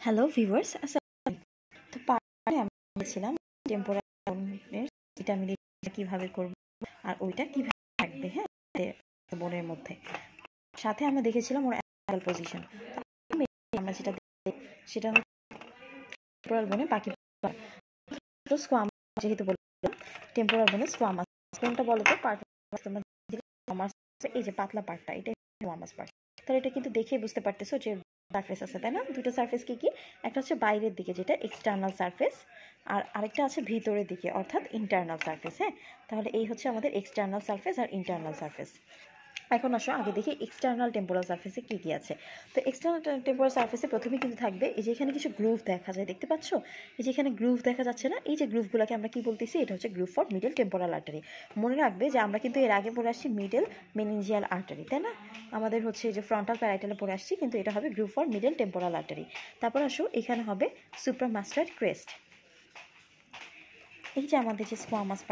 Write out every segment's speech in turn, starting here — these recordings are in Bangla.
হ্যালো ভিউয়ার্স, তো পার্টে আমি বলেছিলাম টেম্পোরাল ভিটামিন কিভাবে করব আর ওইটা কিভাবে থাকবে, হ্যাঁ, বোনের মধ্যে। সাথে আমরা দেখেছিলাম ওর অ্যাঙ্গেল পজিশন। আমরা যেটা সেটা হচ্ছে টেম্পোরাল বোনে বাকি স্কোয়ামাস, যেহেতু বললাম টেম্পোরাল বোনে স্কোয়ামাস কোনটা বলো তো পার্ট, এই যে পাতলা পার্টটা এটাই স্কোয়ামাস পার্ট। তাহলে এটা কিন্তু দেখেই বুঝতে পারতেছো যে সারফেস আছে, তাই না? দুটো সারফেস কি কি, একটা হচ্ছে বাইরের দিকে যেটা এক্সটার্নাল সারফেস, আর আরেকটা আছে ভিতরের দিকে অর্থাৎ ইন্টারনাল সারফেস। হ্যাঁ, তাহলে এই হচ্ছে আমাদের এক্সটার্নাল সারফেস আর ইন্টারনাল সারফেস। এখন আসো আগে দেখি এক্সটার্নাল টেম্পোরাল সারফেসে কী কী আছে। তো এক্সটার্নাল টেম্পোরাল সারফেসে প্রথমে কিন্তু থাকবে এই যে এখানে কিছু গ্রুভ দেখা যায়, দেখতে পাচ্ছ? এই যে এখানে গ্রুভ দেখা যাচ্ছে না, এই যে গ্রুভগুলোকে আমরা কি বলতেছি, এটা হচ্ছে গ্রুভ ফর মিডল টেম্পোরাল আর্টারি। মনে রাখবে যে আমরা কিন্তু এর আগে পড়ে আসছি মিডল মেনিনজিয়াল আর্টারি, তাই না? আমাদের হচ্ছে যে ফ্রন্টাল প্যারাইটালে পড়ে আসছি, কিন্তু এটা হবে গ্রুভ ফর মিডল টেম্পোরাল আর্টারি। তারপর আসো এখানে হবে সুপ্রামাস্টার্ড ক্রেস্ট। এই যে আমাদের যে স্কোয়ামাস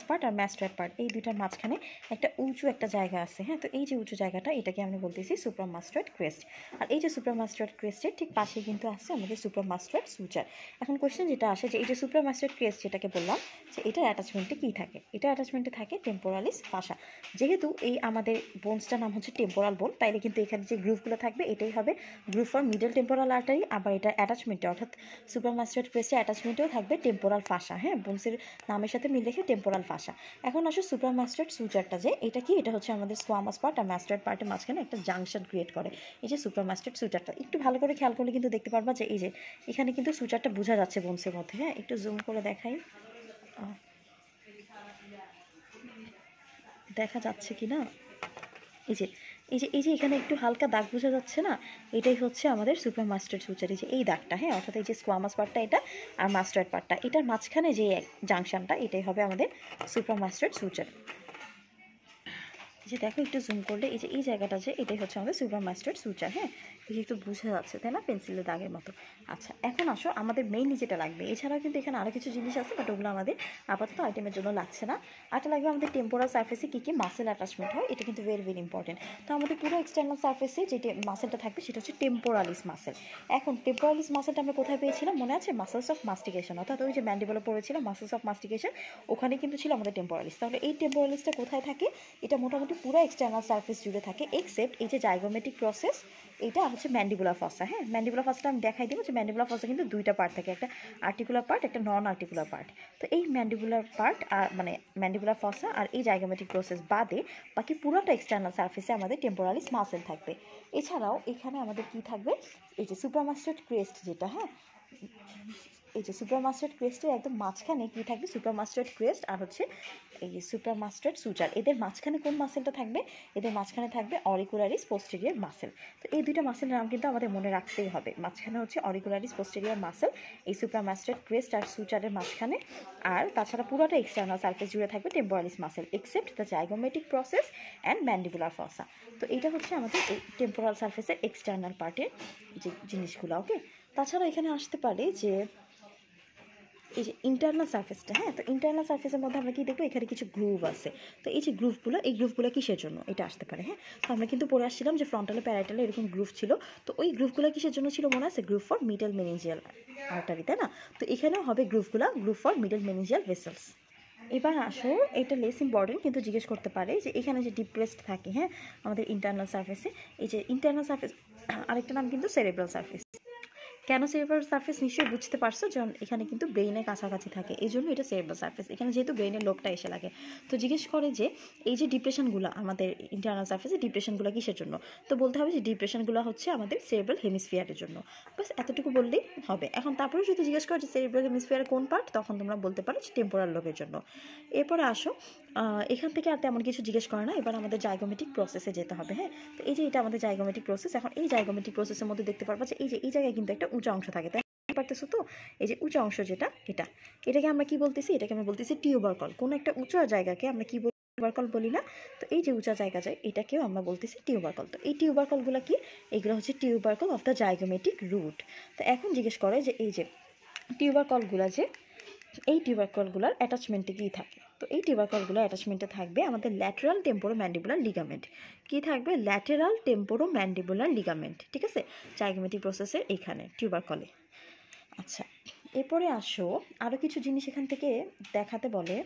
পার্ট আর ম্যাস্টয়েড পার্ট, এই দুইটার মাঝখানে একটা উঁচু একটা জায়গা আছে। হ্যাঁ, তো এই যে উঁচু জায়গাটা এটাকে আমরা বলতেছি সুপ্রামাস্টয়েড ক্রেস্ট। আর এই যে সুপ্রামাস্টয়েড ক্রেস্টের ঠিক পাশে কিন্তু আছে আমাদের সুপ্রামাস্টয়েড সুচার। এখন কোয়েশ্চেন যেটা আসে যে এই যে সুপ্রামাস্টয়েড ক্রেস্ট যেটাকে বললাম যে এটার অ্যাটাচমেন্টে কী থাকে, এটা অ্যাটাচমেন্টে থাকে টেম্পোরালিস ফাসা। যেহেতু এই আমাদের বোনসটার নাম হচ্ছে টেম্পোরাল বোন, তাইলে কিন্তু এখানে যে গ্রুভগুলো থাকবে এটাই হবে গ্রুভ ফর মিডল টেম্পোরাল আর্টারি। আবার এটা অ্যাটাচমেন্টে অর্থাৎ সুপ্রামাস্টয়েড ক্রেস্টের অ্যাটাচমেন্টেও থাকবে টেম্পোরাল ফাসা। হ্যাঁ, বোনসের নামের সাথে মিল রেখে টেম্পোরাল ফাসা। এখন আসো সুপ্রামাস্টয়েড সুচারটা, যে এটা কি, এটা হচ্ছে আমাদের স্কোয়ামাস পার্ট আর ম্যাস্টয়েড পার্টের মাঝখানে একটা জাংশন ক্রিয়েট করে। এই যে সুপ্রামাস্টয়েড সুচারটা একটু ভালো করে খেয়াল করলে কিন্তু দেখতে পারবা যে এই যে এখানে কিন্তু সুচারটা বোঝা যাচ্ছে বোনসের মধ্যে। হ্যাঁ, একটু জুম করে দেখাই, দেখা যাচ্ছে কি না? এই যে এখানে একটু হালকা দাগ বোঝা যাচ্ছে না, এটাই হচ্ছে আমাদের সুপ্রামাস্টয়েড সুচার। এই যে এই দাগটা, হ্যাঁ, অর্থাৎ এই যে স্কোয়ামাস পার্টটা এটা আর মাস্টয়েড পার্টটা, এটার মাঝখানে যে জাংশনটা এটাই হবে আমাদের সুপ্রামাস্টয়েড সুচার। যে দেখো একটু জুম করলে এই যে এই জায়গাটা, যে এটাই হচ্ছে আমাদের সুপ্রামাস্টয়েড সুচার। হ্যাঁ, এই যে একটু বোঝা যাচ্ছে, তাই না, পেন্সিলের দাগের মতো। আচ্ছা, এখন আসো আমাদের মেইনলি যেটা লাগবে, এছাড়াও কিন্তু এখানে আরও কিছু জিনিস আছে, বাট ওগুলো আমাদের আপাতত আইটেমের জন্য লাগছে না। আরেকটা লাগবে আমাদের টেম্পোরাল সার্ফেসে কী কী মাসেল অ্যাটাচমেন্ট হয়, এটা কিন্তু ভেরি ভেরি ইম্পর্টেন্ট। তো আমাদের পুরো এক্সটার্নাল সার্ফেসে যে মাসেলটা থাকবে সেটা হচ্ছে টেম্পোরালিস মাসেল। এখন টেম্পোরালিস মাসেলটা আমরা কোথায় পেয়েছিলাম মনে আছে? মাসেলস অফ মাস্টিকেশন, অর্থাৎ ওই যে ম্যান্ডিবলে পড়েছিলাম মাসেলস অফ মাস্টিকেশন, ওখানে কিন্তু ছিল আমাদের টেম্পোরালিস। তাহলে এই টেম্পোরালিসটা কোথায় থাকে? এটা মোটামুটি পুরো এক্সটার্নাল সার্ফেস জুড়ে থাকে, এক্সেপ্ট এই যে জাইগোমেটিক প্রসেস, এটা হচ্ছে ম্যান্ডিবুলার ফসা। হ্যাঁ, ম্যান্ডিবুলার ফসাটা আমি দেখাই দেবো যে ম্যান্ডিবুলার ফসা কিন্তু দুইটা পার্ট থাকে, একটা আর্টিকুলার পার্ট, একটা নন আর্টিকুলার পার্ট। তো এই ম্যান্ডিবুলার পার্ট আর মানে ম্যান্ডিবুলার ফসা আর এই জাইগোমেটিক প্রসেস বাদে বাকি পুরোটা এক্সটার্নাল সার্ফেসে আমাদের টেম্পোরালিস মাসেল থাকবে। এছাড়াও এখানে আমাদের কি থাকবে, এই যে সুপ্রামাস্টয়েড ক্রেস্ট যেটা, হ্যাঁ, এই যে সুপ্রামাস্টয়েড ক্রেস্টের একদম মাঝখানে কি থাকবে, সুপ্রামাস্টয়েড ক্রেস্ট আর হচ্ছে এই সুপ্রামাস্টয়েড সুচার, এদের মাঝখানে কোন মাসেলটা থাকবে? এদের মাঝখানে থাকবে অরিকুলারিস পোস্টেরিয়র মাসেল। তো এই দুইটা মাসেলের নাম কিন্তু আমাদের মনে রাখতেই হবে। মাঝখানে হচ্ছে অরিকুলারিস পোস্টেরিয়র মাসেল, এই সুপ্রামাস্টয়েড ক্রেস্ট আর সুচারের মাঝখানে। আর তাছাড়া পুরোটা এক্সটার্নাল সার্ফেস জুড়ে থাকবে temporalis muscle, except the zygomatic process and mandibular fossa. তো এইটা হচ্ছে আমাদের এই টেম্পোরাল সার্ফেসের এক্সটার্নাল পার্টের যে জিনিসগুলো। ওকে, তাছাড়া এখানে আসতে পারে যে এই যে ইন্টারনাল সার্ফেসটা। হ্যাঁ, তো ইন্টারনাল সার্ফেসের মধ্যে আমরা কি দেখবো, এখানে কিছু গ্রুভ আছে। তো এই যে গ্রুভগুলো কিসের জন্য, এটা আসতে পারে। হ্যাঁ, তো আমরা কিন্তু পড়ে আসছিলাম যে ফ্রন্টালে প্যারাইটালে এরকম গ্রুভ ছিল। তো ওই গ্রুভগুলো কিসের জন্য ছিল মনে আছে? গ্রুভ ফর মিডল মেনিনজিয়াল আর্টারি, তাই না? তো এখানেও হবে গ্রুভ ফর মিডল মেনিনজিয়াল ভেসেলস। এবার আসো, এটা লেস ইম্পর্টেন্ট কিন্তু জিজ্ঞেস করতে পারে যে এখানে যে ডিপ্রেসড থাকে, হ্যাঁ, আমাদের ইন্টারনাল সার্ফেসে, এই যে ইন্টারনাল সার্ফেস আরেকটা নাম কিন্তু সেরেব্রাল সার্ফেস। কেন সেরেব্রাল সার্ফেস নিশ্চয়ই বুঝতে পারছো, যখন এখানে কিন্তু ব্রেইনের কাছাকাছি থাকে, এই জন্য এটা সেরেব্রাল সার্ফেস। এখানে যেহেতু ব্রেইনের লোকটা এসে লাগে, তো জিজ্ঞেস করে যে এই যে ডিপ্রেশনগুলো আমাদের ইন্টারনাল সার্ফেসে, ডিপ্রেশনগুলো কিসের জন্য? তো বলতে হবে যে ডিপ্রেশনগুলো হচ্ছে আমাদের সেরেব্রাল হেমিস্ফিয়ারের জন্য। বাস এতটুকু বললেই হবে। এখন তারপরে যদি জিজ্ঞেস করে যে সেরেব্রাল হেমিস্ফিয়ারের কোন পার্ট, তখন তোমরা বলতে পারো যে টেম্পোরাল লোবের জন্য। এরপরে আসো, এখান থেকে আর তেমন কিছু জিজ্ঞেস করে না, এবার আমাদের জাইগোমেটিক প্রসেসে যেতে হবে। হ্যাঁ, তো এই যে এটা আমাদের জাইগোমেটিক প্রসেস। এখন এই জাইগোমেটিক প্রসেসের মধ্যে দেখতে পারবা যে এই যে এই জায়গায় কিন্তু একটা উঁচা অংশ থাকে, তাই পারতেছো তো? এই যে উঁচা অংশ যেটা, এটাকে আমরা কি বলতেছি? এটাকে আমরা বলতেছি টিউবারকল। কোনো একটা উঁচা জায়গাকে আমরা কি বলি? টিউবারকল বলি না? তো এই যে উঁচা জায়গা যায়, এটাকেও আমরা বলতেছি টিউবারকল। তো এই টিউবারকলগুলো কি? এগুলো হচ্ছে tubercle of the zygomatic root. তো এখন জিজ্ঞেস করে যে এই যে টিউবারকলগুলো, যে এই টিউবারকলগুলোর অ্যাটাচমেন্টে কী থাকে? তো এই টিউবারকলগুলো অ্যাটাচমেন্টে থাকবে আমাদের ল্যাটেরাল টেম্পোরোম্যান্ডিবুলার লিগামেন্ট। কি থাকবে? ল্যাটেরাল টেম্পোরোম্যান্ডিবুলার লিগামেন্ট, ঠিক আছে, জাইগোমেটিক প্রসেসের এইখানে টিউবারকলে। আচ্ছা, এরপরে আসো আরও কিছু জিনিস এখান থেকে দেখাতে বলে,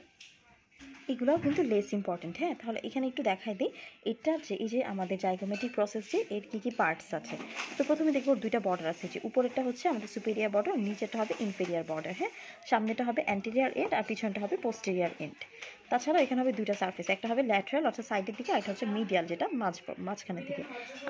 এগুলোও কিন্তু লেস ইম্পর্টেন্ট। হ্যাঁ, তাহলে এখানে একটু দেখাই দিই এটা যে এই যে আমাদের জাইগোমেটিক প্রসেস যে এর কী কী পার্টস আছে। তো প্রথমে দেখবো দুইটা বর্ডার আছে, যে উপরেরটা হচ্ছে আমাদের সুপেরিয়ার বর্ডার, নিচেরটা হবে ইনফেরিয়ার বর্ডার। হ্যাঁ, সামনেটা হবে অ্যান্টেরিয়ার এন্ড আর পিছনটা হবে পোস্টেরিয়ার এন্ড। তাছাড়া এখানে হবে দুইটা সারফেস, একটা হবে ল্যাটারাল অর্থাৎ সাইডের দিকে, একটা হচ্ছে মিডিয়াল যেটা মাঝখানের দিকে।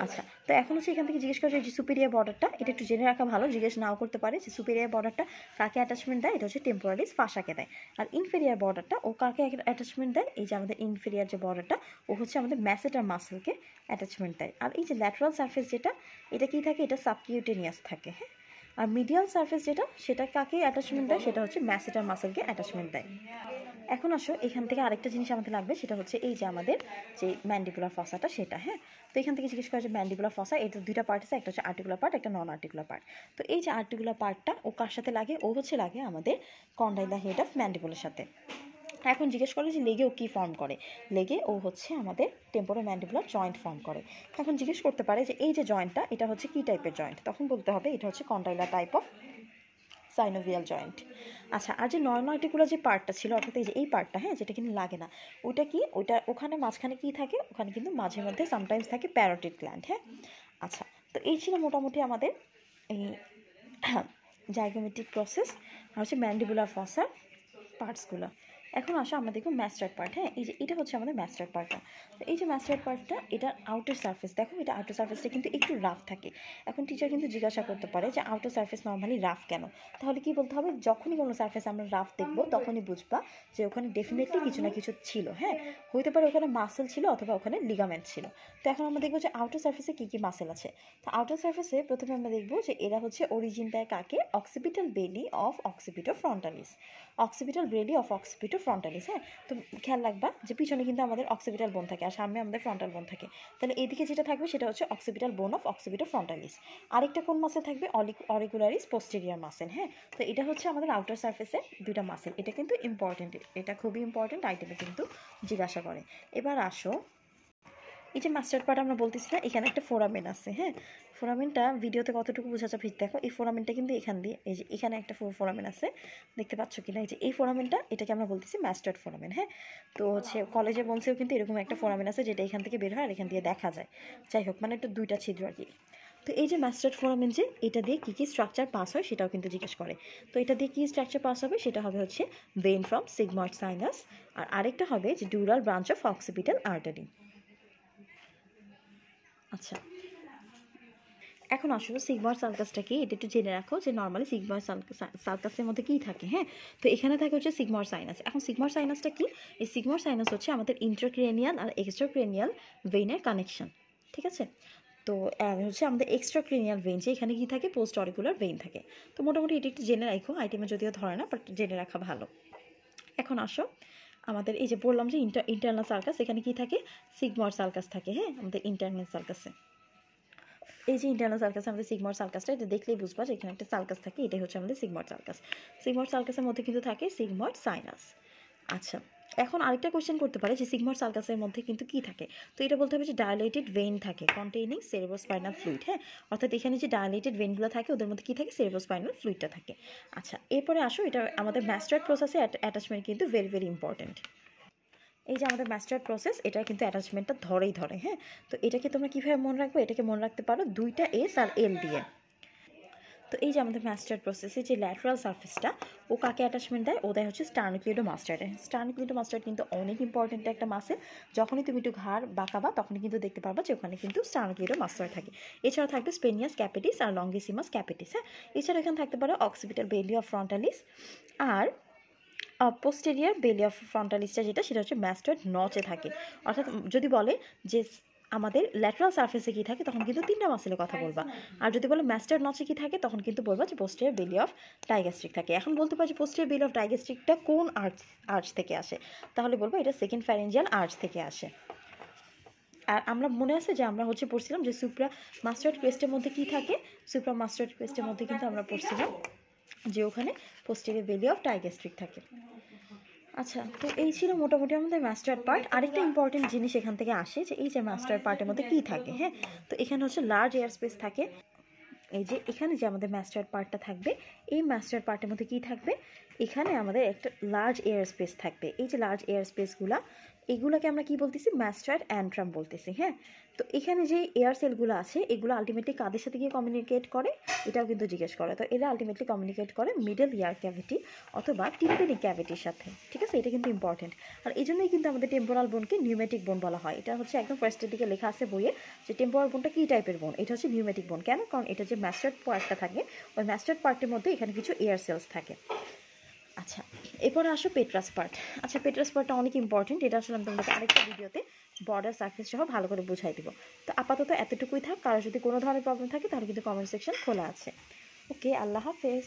আচ্ছা, তো এখন হচ্ছে এখান থেকে জিজ্ঞেস করা যে সুপেরিয়ার বর্ডারটা, এটা একটু জেনে রাখা ভালো, জিজ্ঞেস নাও করতে পারে যে সুপেরিয়ার বর্ডারটা কাকে অ্যাটাচমেন্ট দেয়, এটা হচ্ছে টেম্পোরালিস ফাসাকে দেয়। আর ইনফেরিয়ার বর্ডারটা ও কাকে অ্যাটাচমেন্ট দেয়, এই যে আমাদের ইনফেরিয়ার যে বর্ডারটা ও হচ্ছে আমাদের ম্যাসেটার মাসেলকে অ্যাটাচমেন্ট দেয়। আর এই যে ল্যাটারাল সারফেস যেটা, এটা কি থাকে, এটা সাবকিউটেনিয়াস থাকে। হ্যাঁ, আর মিডিয়াল সারফেস যেটা, সেটা কাকে অ্যাটাচমেন্ট দেয়, সেটা হচ্ছে ম্যাসেটার মাসেলকে অ্যাটাচমেন্ট দেয়। এখন আসো এখান থেকে আরেকটা জিনিস আমাদের লাগবে, সেটা হচ্ছে এই যে আমাদের যে ম্যান্ডিবুলার ফসাটা সেটা। হ্যাঁ, তো এখান থেকে জিজ্ঞেস করা যে ম্যান্ডিবুলার ফসা, এটা দুইটা পার্ট আছে, একটা হচ্ছে আর্টিকুলার পার্ট, একটা নন আর্টিকুলার পার্ট। তো এই যে আর্টিকুলার পার্টটা ও কার সাথে লাগে, ও হচ্ছে লাগে আমাদের কন্ডাইলা হেড অফ ম্যান্ডিবুলার সাথে। এখন জিজ্ঞেস করে যে লেগে ও কী ফর্ম করে, লেগে ও হচ্ছে আমাদের টেম্পোরোম্যান্ডিবুলার জয়েন্ট ফর্ম করে। এখন জিজ্ঞেস করতে পারে যে এই যে জয়েন্টটা, এটা হচ্ছে কী টাইপের জয়েন্ট, তখন বলতে হবে এটা হচ্ছে কন্ডাইলা টাইপ অফ সাইনোভিয়াল জয়েন্ট। আচ্ছা, আর যে নন আর্টিকুলার যে পার্টটা ছিল, অর্থাৎ এই যে এই পার্টটা, হ্যাঁ, যেটা কিন্তু লাগে না, ওইটা কি, ওইটা ওখানে মাঝখানে কি থাকে, ওখানে কিন্তু মাঝে মধ্যে সামটাইমস থাকে প্যারোটিড গ্ল্যান্ড। হ্যাঁ, আচ্ছা, তো এই ছিল মোটামুটি আমাদের এই জাইগোমেটিক প্রসেস আর হচ্ছে ম্যান্ডিবুলার ফসার পার্টসগুলো। এখন আসো আমরা দেখবো ম্যাস্টার্ড পার্ট। হ্যাঁ, এই যে এটা হচ্ছে আমাদের ম্যাস্টার্ড পার্টটা। তো এই যে ম্যাস্টার্ড পার্টটা, এটা আউটার সারফেস, দেখো এটা আউটার সারফেসটা কিন্তু একটু রাফ থাকে। এখন টিচার কিন্তু জিজ্ঞাসা করতে পারে যে আউটার সারফেস নর্মালি রাফ কেন, তাহলে কি বলতে হবে, যখনই কোনো সারফেস আমরা রাফ দেখবো তখনই বুঝবা যে ওখানে ডেফিনেটলি কিছু না কিছু ছিল। হ্যাঁ, হইতে পারে ওখানে মাসেল ছিল অথবা ওখানে লিগামেন্ট ছিল। তো এখন আমরা দেখবো যে আউটার সারফেসে কী কী মাসেল আছে। তো আউটার সারফেসে প্রথমে আমরা দেখবো যে এরা হচ্ছে অরিজিন দেয় কাকে, occipital belly of occipito frontalis, occipital belly of occipito frontalis. হ্যাঁ, তো খেয়াল রাখবা যে পিছনে কিন্তু আমাদের অক্সিপিটাল বোন থাকে আর সামনে আমাদের ফ্রন্টাল বোন থাকে, তাহলে এদিকে যেটা থাকবে সেটা হচ্ছে অক্সিপিটাল বোন অফ অক্সিপিটো ফ্রন্টালিস। আরেকটা কোন মাসেল থাকবে, অরিকুলারিস পোস্টেরিয়ার মাসেল। হ্যাঁ, তো এটা হচ্ছে আমাদের আউটার সারফেসে দুইটা মাসেল, এটা কিন্তু ইম্পর্টেন্ট, এটা খুবই ইম্পর্টেন্ট, আইটেমে কিন্তু জিজ্ঞাসা করে। এবার আসো এই যে মাস্টার্ড পার্ট আমরা বলতেছি না, এখানে একটা ফোরামেন আছে। হ্যাঁ, ফোরামেনটা ভিডিওতে কতটুকু বোঝা যাবে দেখো, এই ফোরামেনটা কিন্তু এখান দিয়ে, এই যে এখানে একটা ফোরামেন আছে, দেখতে পাচ্ছ কিনা, এই যে এই ফোরামেনটা, এটাকে আমরা বলতেছি মাস্টার্ড ফোরামেন। হ্যাঁ, তো হচ্ছে কলেজে বলছেও কিন্তু এরকম একটা ফোরামেন আছে যেটা এখান থেকে বের হয় আর এখান দিয়ে দেখা যায়। যাই হোক, মানে একটা দুইটা ছিদ্র আর কি। তো এই যে মাস্টার্ড ফোরামেন, যে এটা দিয়ে কী কী স্ট্রাকচার পাস হয় সেটাও কিন্তু জিজ্ঞেস করে। তো এটা দিয়ে কী স্ট্রাকচার পাস হবে, সেটা হবে হচ্ছে ভেইন ফ্রম সিগময়েড সাইনাস, আর আরেকটা হবে যে ডিউরাল ব্রাঞ্চ অফ অক্সিপিটাল আর্টারি। আচ্ছা, এখন আসলে সিগময়েড সার্কাসটা কি, এটা একটু জেনে রাখো যে নর্মালি সিগময়েড সার্কাসের মধ্যে কী থাকে। হ্যাঁ, তো এখানে থাকে হচ্ছে সিগময়েড সাইনাস। এখন সিগময়েড সাইনাসটা কি, এই সিগময়েড সাইনাস হচ্ছে আমাদের ইন্ট্রাক্রেনিয়াল আর এক্সট্রাক্রেনিয়াল ভেইনের কানেকশন। ঠিক আছে, তো হচ্ছে আমাদের এক্সট্রাক্রেনিয়াল ভেইন, যে এখানে কি থাকে, পোস্ট অরিকুলার ভেইন থাকে। তো মোটামুটি এটি একটু জেনে রাখো, আইটেমে যদিও ধরে না, বাট জেনে রাখা ভালো। এখন আসো আমাদের এই যে বললাম যে ইন্টারনাল সার্কাস, এখানে কি থাকে, সিগময়েড সার্কাস থাকে। হ্যাঁ, আমাদের ইন্টারনাল সার্কাসে এই যে ইন্টারনাল সার্কাস, আমাদের সিগময়েড সার্কাসটা, এটা দেখলেই বুঝবা যে এখানে একটা সার্কাস থাকে, এটাই হচ্ছে আমাদের সিগময়েড সার্কাস। সিগময়েড সার্কাসের মধ্যে কিন্তু থাকে সিগময়েড সাইনাস। আচ্ছা, এখন আরেকটা কোয়েশ্চেন করতে পারে যে সিগময়েড সার্কাসের মধ্যে কিন্তু কি থাকে, তো এটা বলতে হবে যে ডায়ালেটেড ভেইন থাকে কন্টেইনিং সেরেব্রোস্পাইনাল ফ্লুইড। হ্যাঁ, অর্থাৎ এখানে যে ডায়ালেটেড ভেইনগুলো থাকে ওদের মধ্যে কি থাকে, সেরেব্রোস্পাইনাল ফ্লুইডটা থাকে। আচ্ছা, এরপরে আসো, এটা আমাদের মাস্টার্ড প্রসেসে অ্যাটাচমেন্ট কিন্তু ভেরি ভেরি ইম্পর্টেন্ট। এই যে আমাদের মাস্টার্ড প্রসেস, এটা কিন্তু অ্যাটাচমেন্টটা ধরেই ধরে। হ্যাঁ, তো এটাকে তোমরা কীভাবে মনে রাখবে, এটাকে মনে রাখতে পারো দুইটা এস আর এল দিয়ে। তো এই যে আমাদের মাস্টার্ড প্রসেসে যে ল্যাটারাল সারফেসটা, ও কাকে অ্যাটাচমেন্ট দেয়, ও দেয় হচ্ছে স্টার্নিক্লিডোমাস্টার্ডে। স্টার্নিক্লিডোমাস্টার্ড কিন্তু অনেক ইম্পর্টেন্ট একটা মাসেল, যখনই তুমি একটু ঘাড় বাঁকাবা তখনই কিন্তু দেখতে পারবা যে ওখানে কিন্তু স্টার্নিক্লিডোমাস্টার্ড থাকে। এছাড়া থাকবে স্পেনিয়াস ক্যাপিটিস আর লঙ্গিসিমাস ক্যাপিটিস। হ্যাঁ, এছাড়া এখানে থাকতে পারে অক্সিপিটাল বেলি অফ ফ্রন্টালিস আর পোস্টেরিয়ার বেলি অফ ফ্রন্টালিসটা যেটা, সেটা হচ্ছে মাস্টার্ড নচে থাকে। অর্থাৎ যদি বলে যে আমাদের ল্যাটারাল সারফেসে কী থাকে, তখন কিন্তু তিনটা মাসেলের কথা বলবা। আর যদি বলে মাস্টার্ড নচে কী থাকে, তখন কিন্তু বলবা যে পোস্টেরিয়ার বেলি অফ ডাইগ্যাস্ট্রিক থাকে। এখন বলতে পারি যে পোস্টেরিয়ার বেলি অফ ডাইগ্যাস্ট্রিকটা কোন আর্চ থেকে আসে, তাহলে বলবো এটা সেকেন্ড ফ্যারেঞ্জিয়াল আর্চ থেকে আসে। আর আমরা মনে আছে যে আমরা হচ্ছে পড়ছিলাম যে সুপ্রা মাস্টার্ড ক্রেস্টের মধ্যে কী থাকে, সুপ্রা মাস্টার্ড ক্রেস্টের মধ্যে কিন্তু আমরা পড়ছিলাম যে ওখানে পোস্টেরিয়ার বেলি অফ ডাইগ্যাস্ট্রিক থাকে। আচ্ছা, তো এই ছিল মোটামুটি আমাদের মাস্টার্ড পার্ট। আরেকটা ইম্পর্টেন্ট জিনিস এখান থেকে আসে যে এই যে মাস্টার্ড পার্টের মধ্যে কী থাকে, হ্যাঁ, তো এখানে হচ্ছে লার্জ এয়ার স্পেস থাকে। এই যে এখানে যে আমাদের মাস্টার্ড পার্টটা থাকবে, এই মাস্টার্ড পার্টের মধ্যে কী থাকবে, এখানে আমাদের একটা লার্জ এয়ার স্পেস থাকবে। এই যে লার্জ এয়ার স্পেসগুলো, এগুলোকে আমরা কি বলতেছি, মাস্টার্ড অ্যান্ট্রাম বলতেছি, হ্যাঁ। তো এখানে যে এয়ার সেলগুলো আছে এগুলো আলটিমেটলি কাদের সাথে গিয়ে কমিউনিকেট করে, এটাও কিন্তু জিজ্ঞেস করে। তো এরা আলটিমেটলি কমিউনিকেট করে মিডল ইয়ার ক্যাভিটি অথবা টিম্পানিক ক্যাভিটির সাথে, ঠিক আছে, এটা কিন্তু ইম্পর্টেন্ট। আর এই জন্যই কিন্তু আমাদের টেম্পোরাল বোনকে নিউমেটিক বোন বলা হয়। এটা হচ্ছে একদম ফার্স্টের দিকে লেখা আছে বইয়ে যে টেম্পোরাল বোনটা কী টাইপের বোন, এটা হচ্ছে নিউমেটিক বোন। কেন? কারণ এটা যে মাস্টার্ড পার্টটা থাকে, ওই মাস্টার্ড পার্টের মধ্যে এখানে কিছু এয়ার সেলস থাকে। আচ্ছা, এরপরে আসো পেট্রাস পার্ট। আচ্ছা, পেট্রাস পার্টটা অনেক ইম্পর্টেন্ট, এটা আসলে আমি তোমাদেরকে আরেকটা ভিডিওতে বর্ডার সার্ফেস সহ ভালো করে বুঝাই দিব। তো আপাতত এতটুকুই থাক, কারো যদি কোনো ধরনের প্রবলেম থাকে তাহলে কিন্তু কমেন্ট সেকশন খোলা আছে। ওকে, আল্লাহ হাফেজ।